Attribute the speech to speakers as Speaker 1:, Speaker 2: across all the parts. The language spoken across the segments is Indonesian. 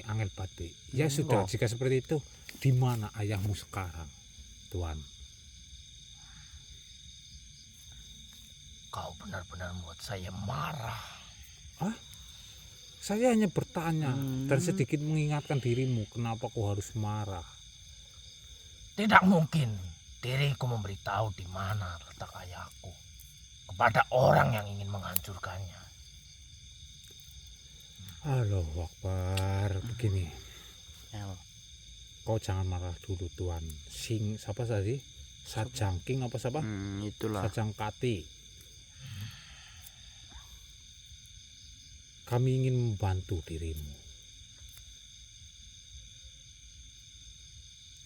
Speaker 1: ini angel batik. Ya sudah, jika seperti itu, di mana ayahmu sekarang, Tuan?
Speaker 2: Kau benar-benar membuat saya marah.
Speaker 1: Hah? Saya hanya bertanya dan sedikit mengingatkan dirimu, kenapa kau harus marah?
Speaker 2: Tidak mungkin diriku memberitahu di mana letak ayahku kepada orang yang ingin menghancurkannya.
Speaker 1: Allahu Akbar. Begini, kau jangan marah dulu, Tuan. Siapa tadi? Sajangking apa siapa?
Speaker 3: Itulah.
Speaker 1: Sajangkati. Kami ingin membantu dirimu.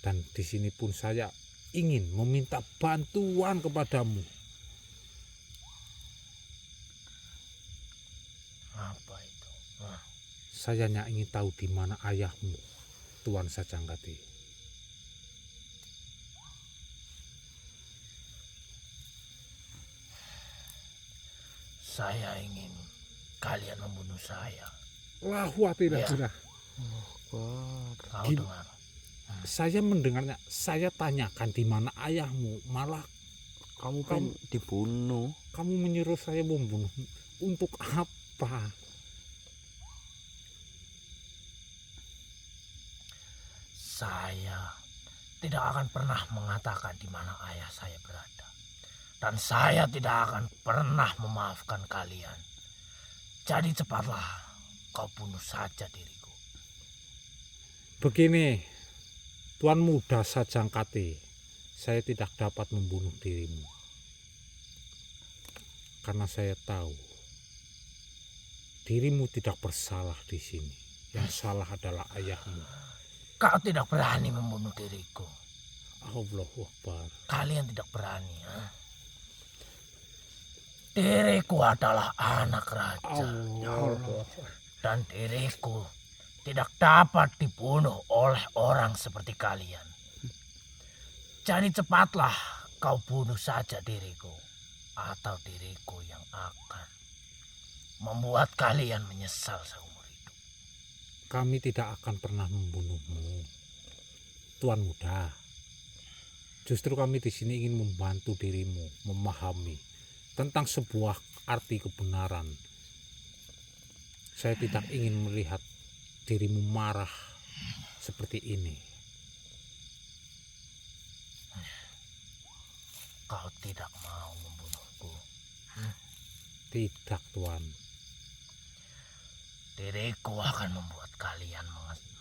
Speaker 1: Dan di sini pun saya ingin meminta bantuan kepadamu.
Speaker 2: Apa itu?
Speaker 1: Saya hanya ingin tahu di mana ayahmu, Tuan Sajangkati.
Speaker 2: Saya ingin kalian membunuh saya.
Speaker 1: Lahu tidak.
Speaker 2: Kau dengar?
Speaker 1: Saya mendengarnya, saya tanyakan di mana ayahmu, malah
Speaker 3: Kamu kan dibunuh.
Speaker 1: kamu menyuruh saya membunuh. Untuk apa?
Speaker 2: Saya tidak akan pernah mengatakan di mana ayah saya berada. Dan saya tidak akan pernah memaafkan kalian. Jadi cepatlah kau bunuh saja diriku.
Speaker 1: Begini, Tuan Muda Sajangkati, saya tidak dapat membunuh dirimu. Karena saya tahu dirimu tidak bersalah di sini. Yang salah adalah ayahmu.
Speaker 2: Kau tidak berani membunuh diriku.
Speaker 1: Allahu Akbar.
Speaker 2: Kalian tidak berani, ha? Diriku adalah anak raja. Dan diriku tidak dapat dibunuh oleh orang seperti kalian. Jadi cepatlah kau bunuh saja diriku. Atau diriku yang akan membuat kalian menyesal seumur hidup.
Speaker 1: Kami tidak akan pernah membunuhmu, Tuan Muda. Justru kami di sini ingin membantu dirimu memahami tentang sebuah arti kebenaran. Saya tidak ingin melihat dirimu marah seperti ini.
Speaker 2: Kau tidak mau membunuhku.
Speaker 1: Tidak, Tuan.
Speaker 2: Diriku akan membuat kalian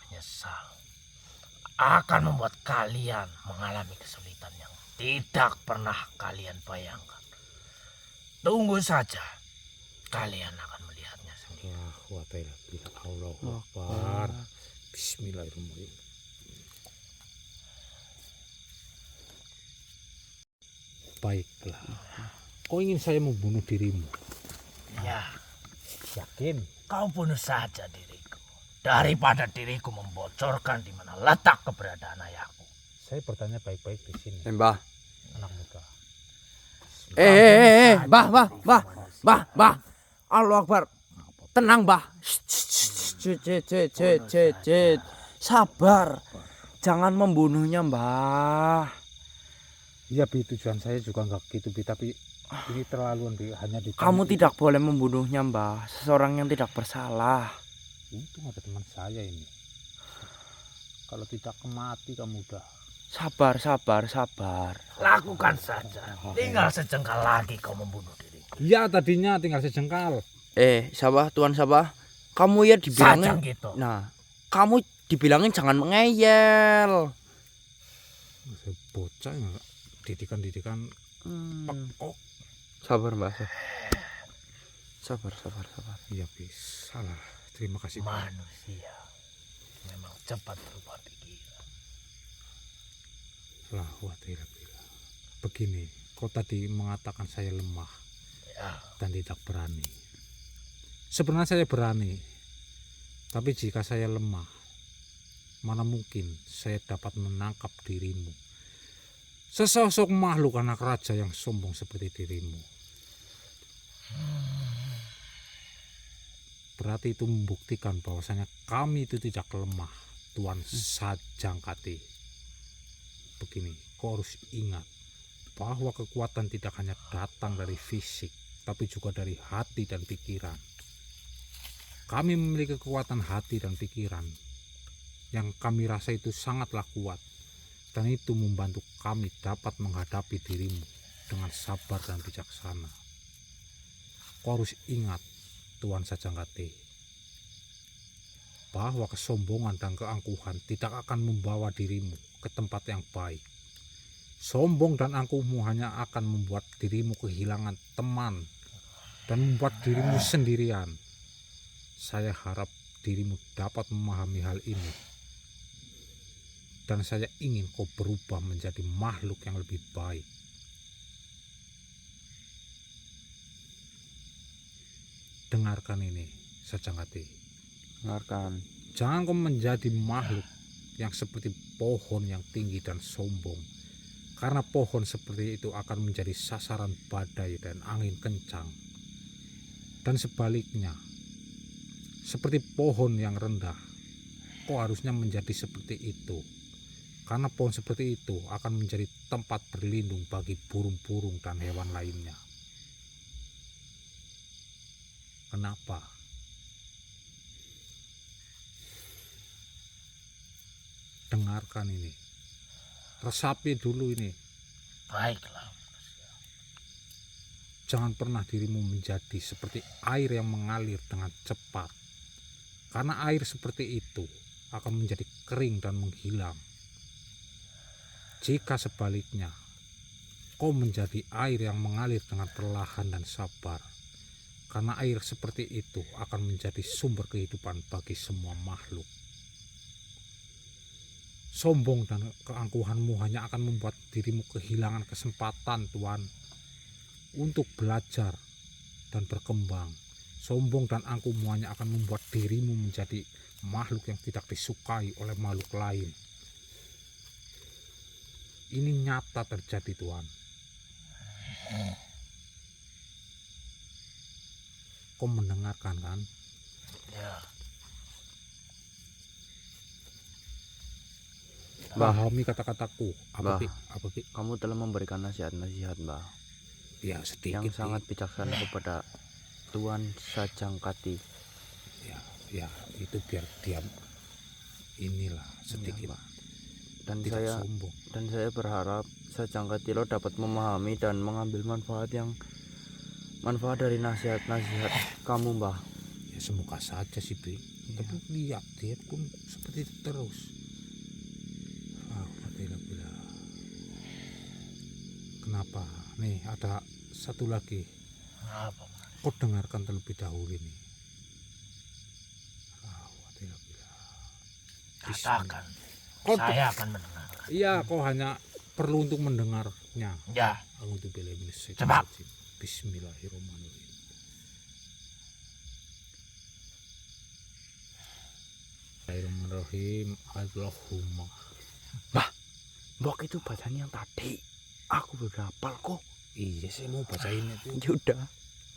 Speaker 2: menyesal. Akan membuat kalian mengalami kesulitan yang tidak pernah kalian bayangkan. Tunggu saja. Kalian akan melihatnya sendiri.
Speaker 1: Allahu Akbar. Bismillahirrahmanirrahim. Baiklah. Kau ingin saya membunuh dirimu?
Speaker 2: Ya,
Speaker 1: Yakin?
Speaker 2: kau bunuh saja diriku. Daripada diriku membocorkan di mana letak keberadaan ayahku.
Speaker 1: Saya bertanya baik-baik di sini,
Speaker 3: Mbah.
Speaker 1: anak muda.
Speaker 3: Mbah. Allahu Akbar. Tenang, Mbah. Sabar. Jangan membunuhnya, Mbah.
Speaker 1: Iya, Bi, tujuan saya juga enggak gitu, Bi, tapi ini terlaluan, Bi, hanya di
Speaker 3: Kamu tidak boleh membunuhnya, Mbah. Seseorang yang tidak bersalah.
Speaker 1: Untung ada teman saya ini. Kalau tidak mati kamu udah.
Speaker 3: Sabar.
Speaker 2: Lakukan saja. Tinggal sejengkal lagi kau membunuh diriku.
Speaker 1: Iya, tadinya tinggal sejengkal.
Speaker 3: Tuan Sabah. Kamu ya dibilangin.
Speaker 2: Sajang gitu.
Speaker 3: Nah, kamu dibilangin jangan mengeyel.
Speaker 1: Saya bocah ya, didikan pekok.
Speaker 3: Sabar, Mbah. Sabar.
Speaker 1: Iya, Bis. Salah. Terima kasih, Pak.
Speaker 2: Manusia memang cepat berubah pikiran.
Speaker 1: Begini, kau tadi mengatakan saya lemah
Speaker 2: Ya,
Speaker 1: dan tidak berani. Sebenarnya saya berani, tapi jika saya lemah, mana mungkin saya dapat menangkap dirimu. Sesosok makhluk anak raja yang sombong seperti dirimu. berarti itu membuktikan bahwasanya kami itu tidak lemah, Tuan Sajangkati. Begini, kau harus ingat bahwa kekuatan tidak hanya datang dari fisik, tapi juga dari hati dan pikiran. Kami memiliki kekuatan hati dan pikiran yang kami rasa itu sangatlah kuat, dan itu membantu kami dapat menghadapi dirimu dengan sabar dan bijaksana. Kau harus ingat, Tuan Sajangkati, bahwa kesombongan dan keangkuhan tidak akan membawa dirimu ke tempat yang baik. Sombong dan angkuhmu hanya akan membuat dirimu kehilangan teman dan membuat dirimu sendirian. Saya harap dirimu dapat memahami hal ini. Dan saya ingin kau berubah menjadi makhluk yang lebih baik. Dengarkan ini, Sajangkati.
Speaker 3: Dengarkan.
Speaker 1: Jangan kau menjadi makhluk yang seperti pohon yang tinggi dan sombong. Karena pohon seperti itu akan menjadi sasaran badai dan angin kencang. Dan sebaliknya, seperti pohon yang rendah, kau harusnya menjadi seperti itu. Karena pohon seperti itu akan menjadi tempat berlindung bagi burung-burung dan hewan lainnya. Kenapa? Dengarkan ini. Resapi dulu ini.
Speaker 2: Baiklah.
Speaker 1: Jangan pernah dirimu menjadi seperti air yang mengalir dengan cepat. Karena air seperti itu akan menjadi kering dan menghilang. Jika sebaliknya, kau menjadi air yang mengalir dengan perlahan dan sabar. Karena air seperti itu akan menjadi sumber kehidupan bagi semua makhluk. Sombong dan keangkuhanmu hanya akan membuat dirimu kehilangan kesempatan, Tuan, untuk belajar dan berkembang. Sombong dan angkuhmu hanya akan membuat dirimu menjadi makhluk yang tidak disukai oleh makhluk lain. Ini nyata terjadi, Tuan. Kau mendengarkan kan?
Speaker 2: Ya.
Speaker 1: Pahami kata-kataku.
Speaker 3: Bah.
Speaker 1: Apa Pi?
Speaker 3: Kamu telah memberikan nasihat-nasihat, Mbah,
Speaker 1: Ya sedikit.
Speaker 3: yang sangat bijaksana kepada Tuan Sajangkati.
Speaker 1: Ya itu biar diam. Inilah sedikit.
Speaker 3: Mbah. Dan
Speaker 1: Tidak sombong.
Speaker 3: saya berharap Sajangkati lo dapat memahami dan mengambil manfaat dari nasihat-nasihat kamu, Mbah.
Speaker 1: Ya semoga saja sih, Pi. Tapi lihat dia pun seperti itu terus. Kenapa? Nih ada satu lagi.
Speaker 2: Apa?
Speaker 1: Kau dengarkan terlebih dahulu ini.
Speaker 2: Katakan.
Speaker 1: Kau
Speaker 2: Saya akan mendengarkan.
Speaker 1: Iya, kau hanya perlu untuk mendengarnya.
Speaker 2: Ya.
Speaker 1: Sebab. Bismillahirrahmanirrahim. Bismillahirrahmanirrahim. Allahumma.
Speaker 3: Mbok itu bacaan yang tadi. Aku udah hafal kok.
Speaker 1: Iya, saya mau bacain itu.
Speaker 3: Yaudah.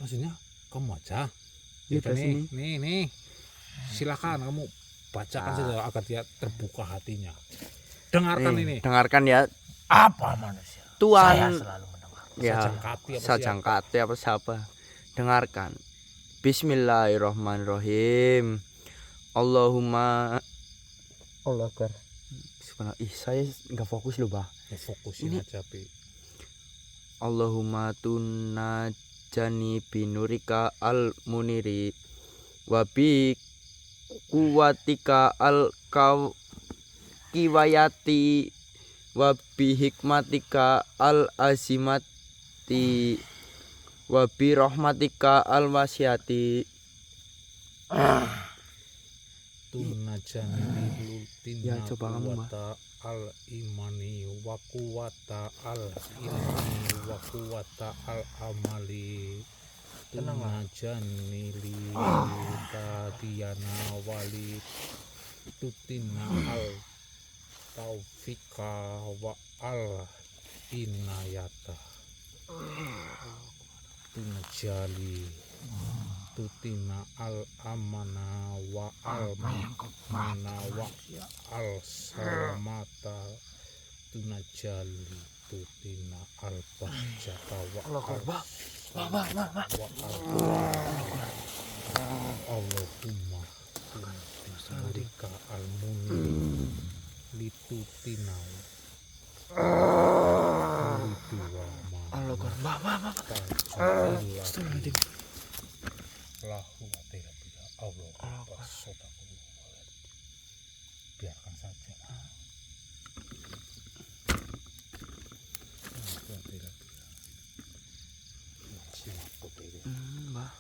Speaker 1: Maksudnya kamu baca.
Speaker 3: Yaudah sini.
Speaker 1: Nih. Silakan kamu bacakan saja agar dia terbuka hatinya. Dengarkan ini.
Speaker 3: Dengarkan ya.
Speaker 2: Apa manusia?
Speaker 3: Tuan.
Speaker 2: Saya selalu mendengar.
Speaker 3: Ya. Sajangkati apa siapa? Dengarkan. Bismillahirrahmanirrahim. Allahumma. Allah Akbar. Saya nggak fokus loh, Bah.
Speaker 1: Fokusin
Speaker 3: Ini.
Speaker 1: aja, Pi.
Speaker 3: Allahumma tunajani binurika al muniri wa bi kuwatika al kiwayati wa bi hikmatika al azimati wa bi rahmatika al wasiati.
Speaker 1: Tunajani
Speaker 3: Ya, coba kamu, Mbak.
Speaker 1: al imani wa quwata al ilmi wa quwata al amali. Tunajani li tadiyana wali tutina al taufika wa al inayata. Tunajali litutina al amana wa al
Speaker 2: Apa yang kau
Speaker 1: mana wa
Speaker 2: manusia?
Speaker 1: al salamata tunajali tutina al bahjata wa
Speaker 3: Allah
Speaker 1: al
Speaker 3: Akbar.
Speaker 1: wa al Allahumma tunjika al muni litutina lidua
Speaker 3: Allah Akbar. Mbak. Astagfirullahaladzim.
Speaker 1: lahu wa tidak Allah Akbar. Biarkan saja.
Speaker 3: Mbak.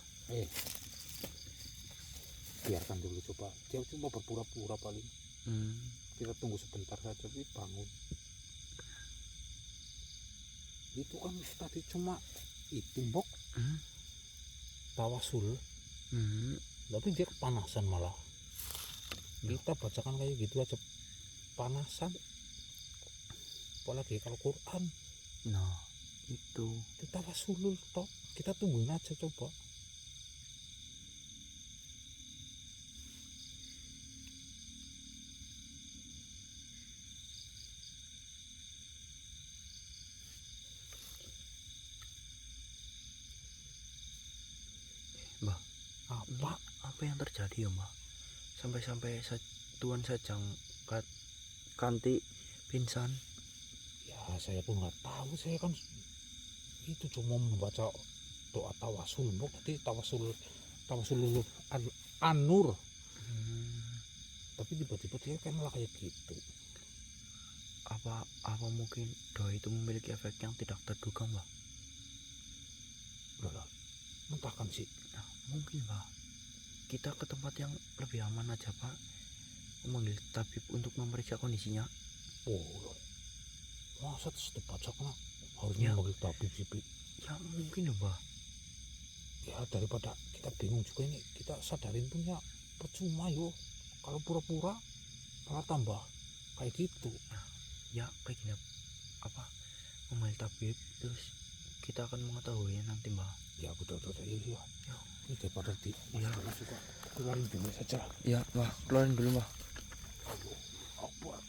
Speaker 1: Biarkan dulu, coba dia cuma berpura-pura, paling kita tunggu sebentar saja, tapi bangun. Itu kan tadi cuma itu mbok tawasul, tapi dia kepanasan malah. Kita bacakan kayak gitu aja panasan, apalagi kalau Quran.
Speaker 3: Nah, itu.
Speaker 1: Tawasulul toh, kita tungguin aja coba.
Speaker 3: Mbak,
Speaker 1: Apa
Speaker 3: yang terjadi ya Mbak? Sampai Tuan Sajang Kanti pingsan.
Speaker 1: ya saya pun nggak tahu, saya kan itu cuma membaca doa tawasul mbok, tadi tawasul anur, tapi tiba-tiba dia kan malah kayak gitu.
Speaker 3: Apa mungkin doa itu memiliki efek yang tidak terduga Mbak?
Speaker 1: Lah, mentahkan sih.
Speaker 3: Nah, mungkin Mbak, kita ke tempat yang lebih aman aja Pak, memanggil tabib untuk memeriksa kondisinya.
Speaker 1: Oh, masa terus dibaca kena harusnya
Speaker 3: Ya.
Speaker 1: memanggil tabib sih, Pi.
Speaker 3: Ya mungkin ya Mbak.
Speaker 1: Ya daripada kita bingung juga ini, kita sadarin punya percuma yo. Kalau pura-pura malah tambah kayak gitu.
Speaker 3: Ya kayak gini, memanggil tabib, terus kita akan mengetahuinya nanti Mbak.
Speaker 1: Ya betul iya. Ini daripada di
Speaker 3: Iya.
Speaker 1: juga keluarin dulu saja.
Speaker 3: Ya Mbak, keluarin dulu Mbak.
Speaker 1: Akbar.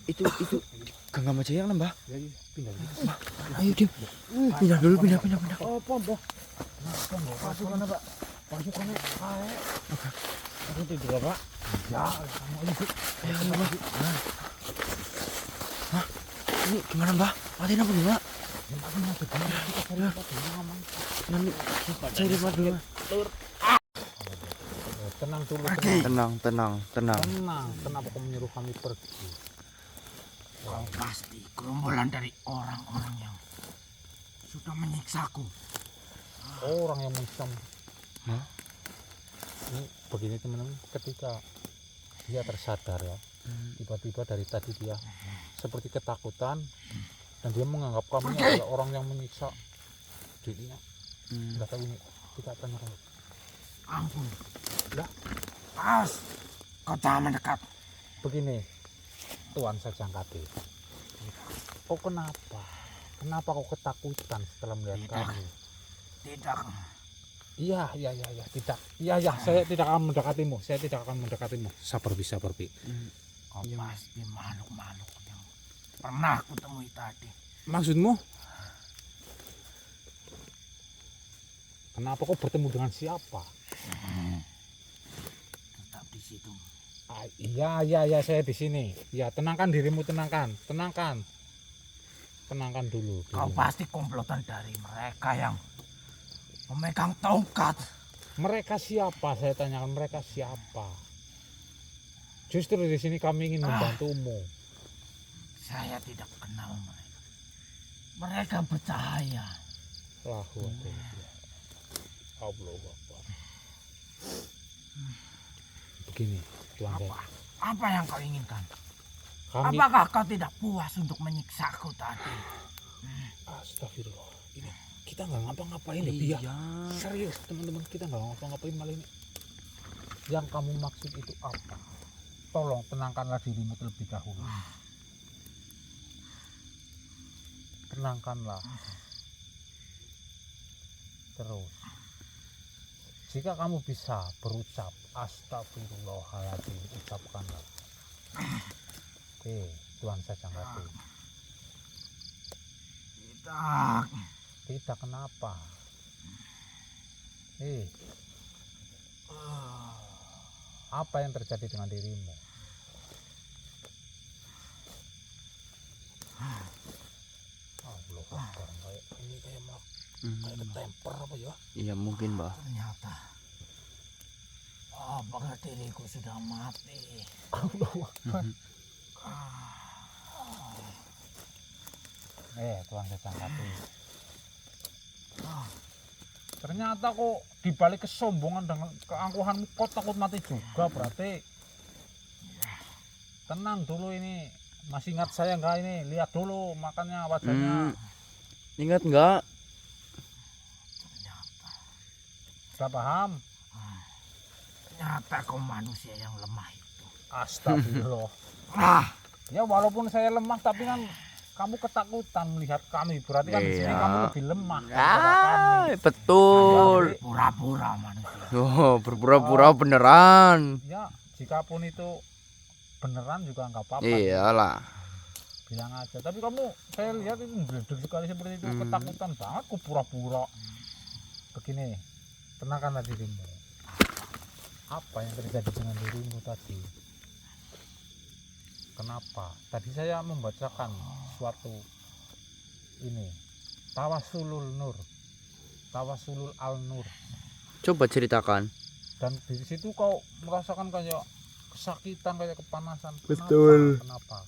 Speaker 3: Itu genggam aja yang Mbak.
Speaker 1: Ya iya, pindah gitu.
Speaker 3: Ayo Dim. Pindah dulu, pindah.
Speaker 1: Apa, Mbak? Pasukannya, Pak. Pasukannya. Aku tidur, Pak. Ya, sama ibu.
Speaker 3: Ayo Mbak. Hah? Ini gimana Mbak? Matiin apa gimana? Nanti cari Pak dulu.
Speaker 1: Tenang dulu,
Speaker 3: Tenang.
Speaker 1: Kenapa kamu menyuruh kami pergi?
Speaker 2: Kau pasti gerombolan dari orang-orang yang sudah menyiksaku.
Speaker 1: Orang yang menyiksa.
Speaker 3: Hah?
Speaker 1: Ini begini teman-teman, ketika dia tersadar ya, tiba-tiba dari tadi dia seperti ketakutan dan dia menganggap kami adalah orang yang menyiksa dirinya. Nggak tahu ini, kita tanya kamu.
Speaker 2: Ampun.
Speaker 1: Lah,
Speaker 2: Pas, kau jangan mendekat.
Speaker 1: begini, Tuan Sajang Kati. Kok kenapa? Kenapa kau ketakutan setelah melihat
Speaker 2: Tidak.
Speaker 1: kami?
Speaker 2: Tidak.
Speaker 1: Iya, tidak. Iya, saya tidak akan mendekatimu. Sabar, Pi.
Speaker 2: Kau pasti makhluk-makhluk yang pernah kutemui tadi.
Speaker 1: Maksudmu? Kenapa kau bertemu dengan siapa?
Speaker 2: Tetap di situ.
Speaker 1: Iya, saya di sini. Ya, tenangkan dirimu, tenangkan dulu.
Speaker 2: Kau pasti komplotan dari mereka yang memegang tongkat.
Speaker 1: Mereka siapa? Saya tanyakan, mereka siapa? Justru di sini kami ingin membantumu.
Speaker 2: Saya tidak kenal mereka. Mereka bercahaya.
Speaker 1: Allahu Akbar. Begini, Tuan Sajang.
Speaker 2: Apa yang kau inginkan?
Speaker 1: Kami
Speaker 2: Apakah kau tidak puas untuk menyiksaku tadi?
Speaker 1: Astagfirullah. Ini kita nggak ngapa-ngapain ya.
Speaker 3: Iya.
Speaker 1: Serius teman-teman, kita nggak ngapa-ngapain malah ini. Yang kamu maksud itu apa? Tolong tenangkanlah dirimu terlebih dahulu. Tenangkanlah. terus. Jika kamu bisa berucap astagfirullahaladzim, ucapkanlah. Tuhan Sajangkati. Tidak, kenapa? Apa yang terjadi dengan dirimu? Allah Akbar, kayak ini kayak ketemper apa ya?
Speaker 3: Iya mungkin, Mbah.
Speaker 2: Ternyata apakah diriku sudah mati?
Speaker 1: Allah Akbar. Tuhan Sajangkati. Ternyata kok dibalik kesombongan dengan keangkuhanmu kau takut mati juga berarti. Tenang dulu ini, masih ingat saya enggak ini? Lihat dulu makanya wajahnya.
Speaker 3: Ingat nggak?
Speaker 1: Sudah paham?
Speaker 2: Ternyata kau manusia yang lemah itu.
Speaker 1: Astagfirullah. Ya walaupun saya lemah tapi kan kamu ketakutan melihat kami, berarti kan di sini
Speaker 3: Iya.
Speaker 1: kamu lebih lemah daripada kami.
Speaker 3: Betul.
Speaker 2: Pura-pura manusia.
Speaker 3: Oh, berpura-pura beneran.
Speaker 1: Ya, jikapun itu beneran juga nggak apa-apa.
Speaker 3: Iyalah.
Speaker 1: Bilang aja. Tapi kamu, saya lihat itu gledek sekali seperti itu, ketakutan banget, kok pura-pura. Begini, tenangkanlah dirimu. Apa yang terjadi dengan dirimu tadi? Kenapa? Tadi saya membacakan suatu ini, Tawasulul Nur, Tawasulul Al Nur.
Speaker 3: Coba ceritakan.
Speaker 1: Dan di situ kau merasakan kayak kesakitan, kayak kepanasan.
Speaker 3: Betul.
Speaker 1: Kenapa?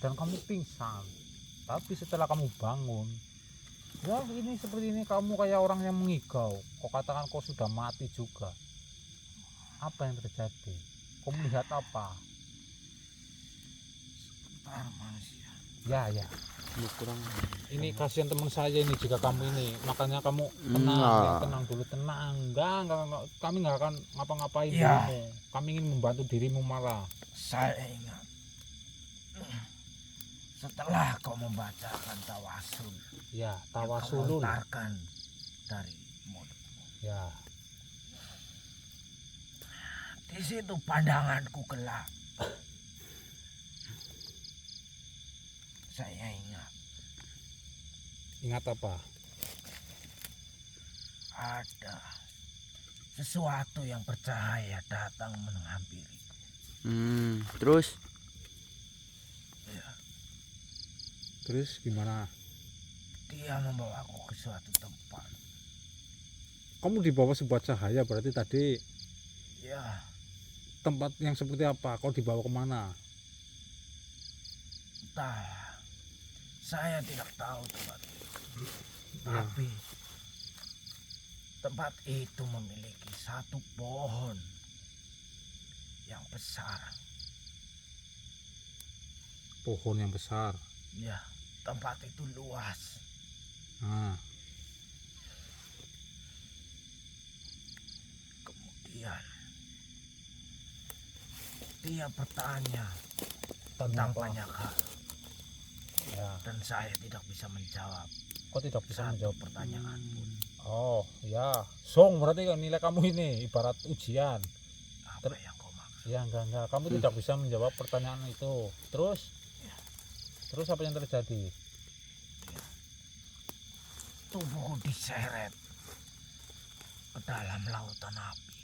Speaker 1: Dan kamu pingsan. Tapi setelah kamu bangun, ya ini seperti ini, kamu kayak orang yang mengigau. Kau katakan kau sudah mati juga. Apa yang terjadi? Kau melihat apa?
Speaker 2: Manusia.
Speaker 1: Ya.
Speaker 3: Kurang.
Speaker 1: Ini kasihan teman saya ini, jika kamu ini, makanya kamu tenang, ya, tenang dulu, tenang. Enggak, kami nggak akan ngapa-ngapain
Speaker 2: Ya.
Speaker 1: dirimu. Kami ingin membantu dirimu malah.
Speaker 2: Saya ingat. Setelah kau membacakan tawasul,
Speaker 1: Ya,
Speaker 2: yang kau
Speaker 1: tawasulul.
Speaker 2: lontarkan dari mulutmu,
Speaker 1: Ya,
Speaker 2: di situ pandanganku gelap. Saya
Speaker 1: ingat apa?
Speaker 2: ada sesuatu yang bercahaya datang menghampiri.
Speaker 3: Terus
Speaker 1: Terus gimana?
Speaker 2: Dia membawaku ke suatu tempat.
Speaker 1: Kamu dibawa sebuah cahaya, berarti tadi
Speaker 2: Ya,
Speaker 1: tempat yang seperti apa? Kau dibawa kemana?
Speaker 2: entah. Saya tidak tahu tempat itu.
Speaker 1: Ya.
Speaker 2: Tapi tempat itu memiliki satu pohon yang besar.
Speaker 1: Pohon yang besar.
Speaker 2: Ya, tempat itu luas.
Speaker 1: Nah,
Speaker 2: Kemudian dia bertanya tentang
Speaker 1: apa?
Speaker 2: banyak hal
Speaker 1: Ya.
Speaker 2: dan saya tidak bisa menjawab
Speaker 1: Kau tidak bisa
Speaker 2: satu
Speaker 1: menjawab.
Speaker 2: pertanyaan pun.
Speaker 1: Oh, ya. Song, berarti kan nilai kamu ini ibarat ujian.
Speaker 2: Apa yang kau maksud?
Speaker 1: Ya, enggak. Kamu tidak bisa menjawab pertanyaan itu. Terus apa yang terjadi?
Speaker 2: Tubuhku diseret ke dalam lautan api.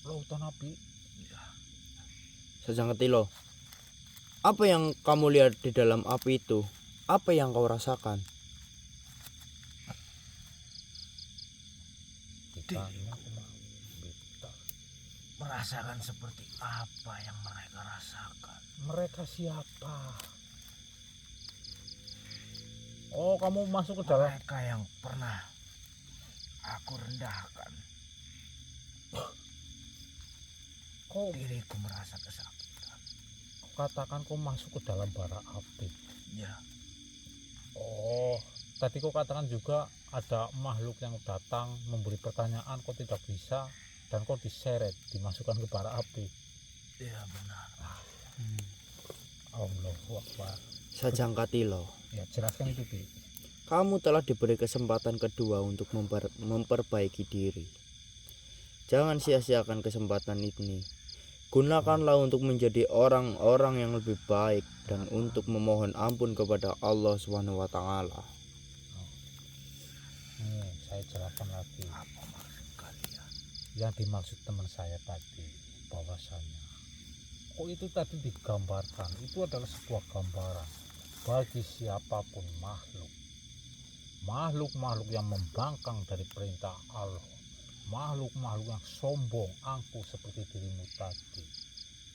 Speaker 1: Lautan api.
Speaker 2: Ya,
Speaker 3: Sajangkati lo. Apa yang kamu lihat di dalam api itu? Apa yang kau rasakan?
Speaker 2: merasakan seperti apa yang mereka rasakan.
Speaker 1: Mereka siapa? Oh, kamu masuk ke dalam.
Speaker 2: Mereka yang pernah aku rendahkan.
Speaker 1: Kau
Speaker 2: Diriku merasa kesakitan.
Speaker 1: katakan kau masuk ke dalam bara api.
Speaker 2: Ya,
Speaker 1: Oh, tadi kau katakan juga ada makhluk yang datang memberi pertanyaan, kau tidak bisa, dan kau diseret, dimasukkan ke bara api.
Speaker 2: ya benar.
Speaker 1: Allahu Akbar.
Speaker 3: Sajangkati lo.
Speaker 1: Ya, jelaskan itu, Bi.
Speaker 3: kamu telah diberi kesempatan kedua untuk memperbaiki diri. Jangan sia-siakan kesempatan ini. Gunakanlah untuk menjadi orang-orang yang lebih baik dan untuk memohon ampun kepada Allah Subhanahu wa taala.
Speaker 1: Nih, saya jelaskan lagi.
Speaker 2: Apa maksud kalian?
Speaker 1: Yang dimaksud teman saya tadi, bahwasanya kok itu tadi digambarkan, itu adalah sebuah gambaran bagi siapapun makhluk yang membangkang dari perintah Allah, makhluk yang sombong, angkuh seperti dirimu tadi,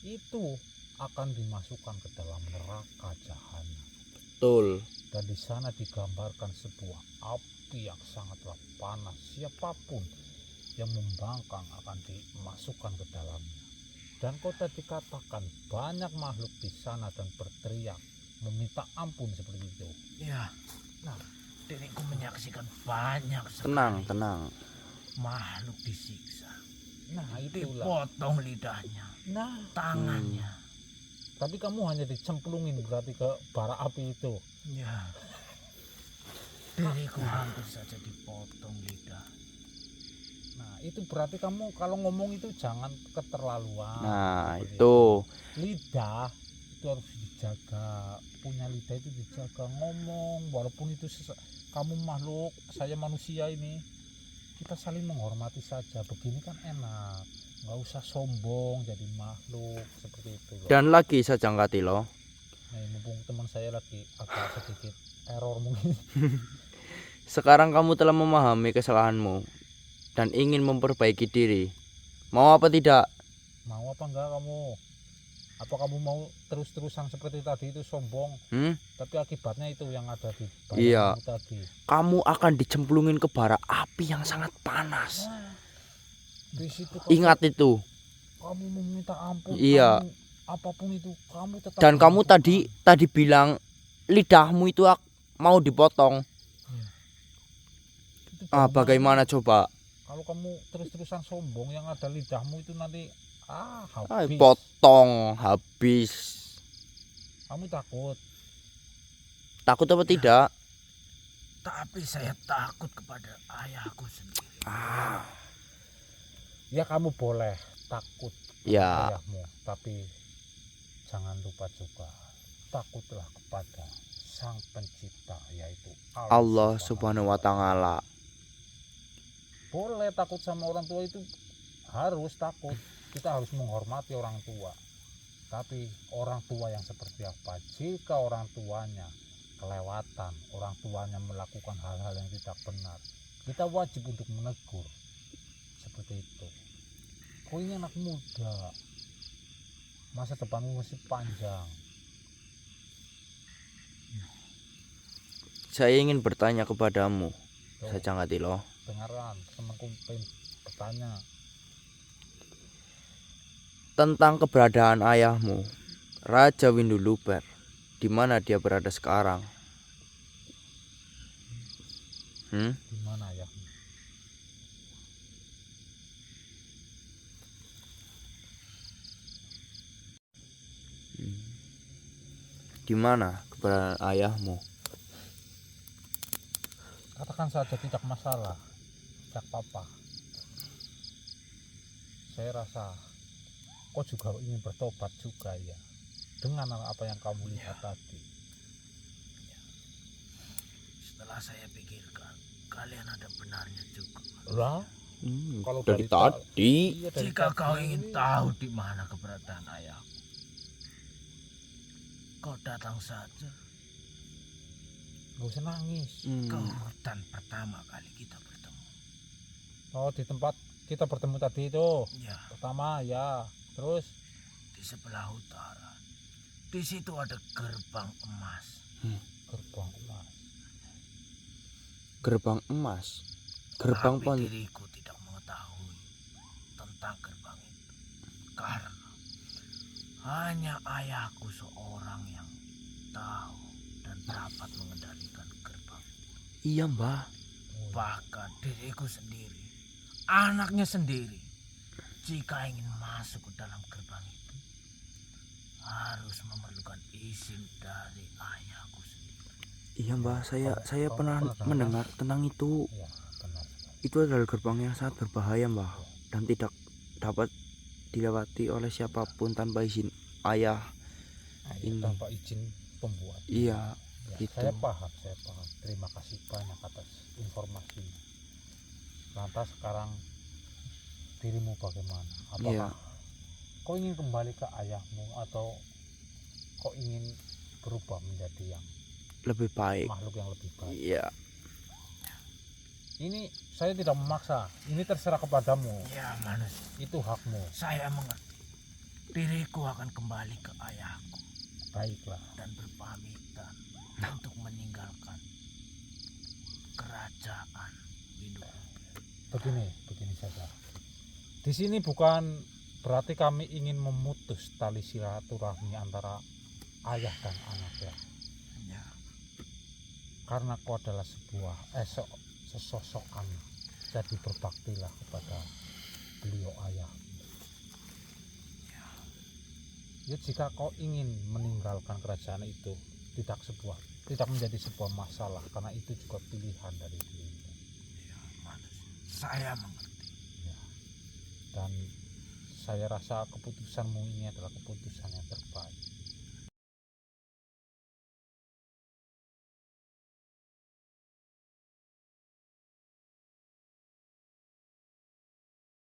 Speaker 1: itu akan dimasukkan ke dalam neraka jahanam.
Speaker 3: Betul.
Speaker 1: Dan di sana digambarkan sebuah api yang sangatlah panas. Siapapun yang membangkang akan dimasukkan ke dalamnya. Dan kau tadi katakan banyak makhluk di sana dan berteriak meminta ampun seperti itu.
Speaker 2: Ya, nah, diriku menyaksikan banyak
Speaker 3: Tenang,
Speaker 2: sekali
Speaker 3: tenang.
Speaker 2: makhluk disiksa,
Speaker 1: Nah itulah.
Speaker 2: dipotong lidahnya,
Speaker 1: Nah,
Speaker 2: tangannya.
Speaker 1: tapi kamu hanya dicemplungin berarti ke bara api itu.
Speaker 2: Ya, diriku hampir saja dipotong lidah.
Speaker 1: Nah itu berarti kamu kalau ngomong itu jangan keterlaluan.
Speaker 3: Nah,
Speaker 1: Seperti
Speaker 3: itu.
Speaker 1: lidah itu harus dijaga, punya lidah itu dijaga, ngomong walaupun itu kamu makhluk, saya manusia ini, kita saling menghormati saja, begini kan enak, nggak usah sombong jadi makhluk seperti itu loh.
Speaker 3: Dan lagi Sajangkatilo,
Speaker 1: Nah, mumpung teman saya lagi agak sedikit error mungkin.
Speaker 3: sekarang kamu telah memahami kesalahanmu dan ingin memperbaiki diri. Mau apa tidak?
Speaker 1: Mau apa enggak kamu? Apa kamu mau terus-terusan seperti tadi itu sombong, tapi akibatnya itu yang ada di
Speaker 3: Iya.
Speaker 1: bayanganmu tadi.
Speaker 3: Kamu akan dicemplungin ke bara api yang sangat panas.
Speaker 1: Di situ
Speaker 3: Ingat itu.
Speaker 1: kamu meminta ampun,
Speaker 3: Iya.
Speaker 1: kamu, apapun itu kamu tetap
Speaker 3: Dan kamu
Speaker 1: melakukan.
Speaker 3: tadi bilang lidahmu itu mau dipotong.
Speaker 1: Itu
Speaker 3: Bagaimana coba?
Speaker 1: kalau kamu terus-terusan sombong, yang ada lidahmu itu nanti habis.
Speaker 3: Potong habis.
Speaker 1: Kamu takut?
Speaker 3: Takut apa tidak?
Speaker 2: Tapi saya takut kepada ayahku sendiri.
Speaker 1: Ya kamu boleh takut
Speaker 3: Ya.
Speaker 1: ayahmu, tapi jangan lupa juga takutlah kepada Sang Pencipta, yaitu
Speaker 3: Allah Subhanahu wa taala.
Speaker 1: Boleh takut sama orang tua, itu harus takut, kita harus menghormati orang tua, tapi orang tua yang seperti apa? Jika orang tuanya kelewatan, orang tuanya melakukan hal-hal yang tidak benar, kita wajib untuk menegur seperti itu. Kau ini anak muda, masa depanmu masih panjang.
Speaker 3: Saya ingin bertanya kepadamu,
Speaker 1: Tuh,
Speaker 3: Sajangkatilo.
Speaker 1: dengarkan, temanku pengen bertanya.
Speaker 3: Tentang keberadaan ayahmu, Raja Winduluber. Di mana dia berada sekarang?
Speaker 1: Di mana ya?
Speaker 3: Di mana keberadaan ayahmu?
Speaker 1: Katakan saja tidak masalah, tidak apa-apa. Saya rasa kau juga ingin bertobat juga ya, dengan apa yang kamu lihat tadi.
Speaker 2: Setelah saya pikirkan, kalian ada benarnya juga.
Speaker 1: Lah, kalau
Speaker 3: Dari
Speaker 1: dari
Speaker 3: tadi.
Speaker 1: iya, dari
Speaker 2: Jika
Speaker 1: tadi.
Speaker 2: kau ingin tahu di mana keberadaan ayahku, kau datang saja
Speaker 1: Gak usah nangis.
Speaker 2: ke hutan pertama kali kita bertemu.
Speaker 1: Oh, di tempat kita bertemu tadi itu
Speaker 2: Ya,
Speaker 1: pertama ya, terus
Speaker 2: di sebelah utara. Di situ ada gerbang emas.
Speaker 1: gerbang emas.
Speaker 3: Gerbang emas. Gerbang
Speaker 2: Tapi diriku tidak mengetahui tentang gerbang itu, karena hanya ayahku seorang yang tahu dan dapat mengendalikan gerbang.
Speaker 3: Iya, Mbah.
Speaker 2: Bahkan diriku sendiri, anaknya sendiri, jika ingin masuk ke dalam gerbang itu, harus memerlukan izin dari ayahku sendiri.
Speaker 3: Iya Mbah, saya
Speaker 1: Kamu
Speaker 3: pernah
Speaker 1: dengar?
Speaker 3: mendengar tentang itu.
Speaker 1: Ya, benar sekali.
Speaker 3: Itu adalah gerbang yang sangat berbahaya Mbah, dan tidak dapat dilewati oleh siapapun tanpa izin ayah.
Speaker 1: Nah,
Speaker 3: Ini.
Speaker 1: tanpa izin pembuat.
Speaker 3: Iya,
Speaker 1: Ya,
Speaker 3: gitu.
Speaker 1: saya paham. Terima kasih banyak atas informasinya. Lantas sekarang dirimu bagaimana?
Speaker 3: Iya,
Speaker 1: Apakah kau ingin kembali ke ayahmu atau kau ingin berubah menjadi yang
Speaker 3: lebih baik.
Speaker 1: makhluk yang lebih baik?
Speaker 3: Iya,
Speaker 1: Ini saya tidak memaksa. Ini terserah kepadamu.
Speaker 2: Ya manusia,
Speaker 1: Itu hakmu.
Speaker 2: saya mengerti. Diriku akan kembali ke ayahku
Speaker 1: Baiklah.
Speaker 2: dan berpamitan untuk meninggalkan kerajaan Windu.
Speaker 1: Begini saja. Di sini bukan berarti kami ingin memutus tali silaturahmi antara ayah dan anak ya.
Speaker 2: Ya,
Speaker 1: Karena kau adalah sesosok anak. Jadi berbaktilah kepada beliau ayah. Ya, jika kau ingin meninggalkan kerajaan itu tidak menjadi sebuah masalah, karena itu juga pilihan dari dirimu.
Speaker 2: ya manusia, saya mengerti.
Speaker 1: Ya. Dan saya rasa keputusanmu ini adalah keputusan yang terbaik.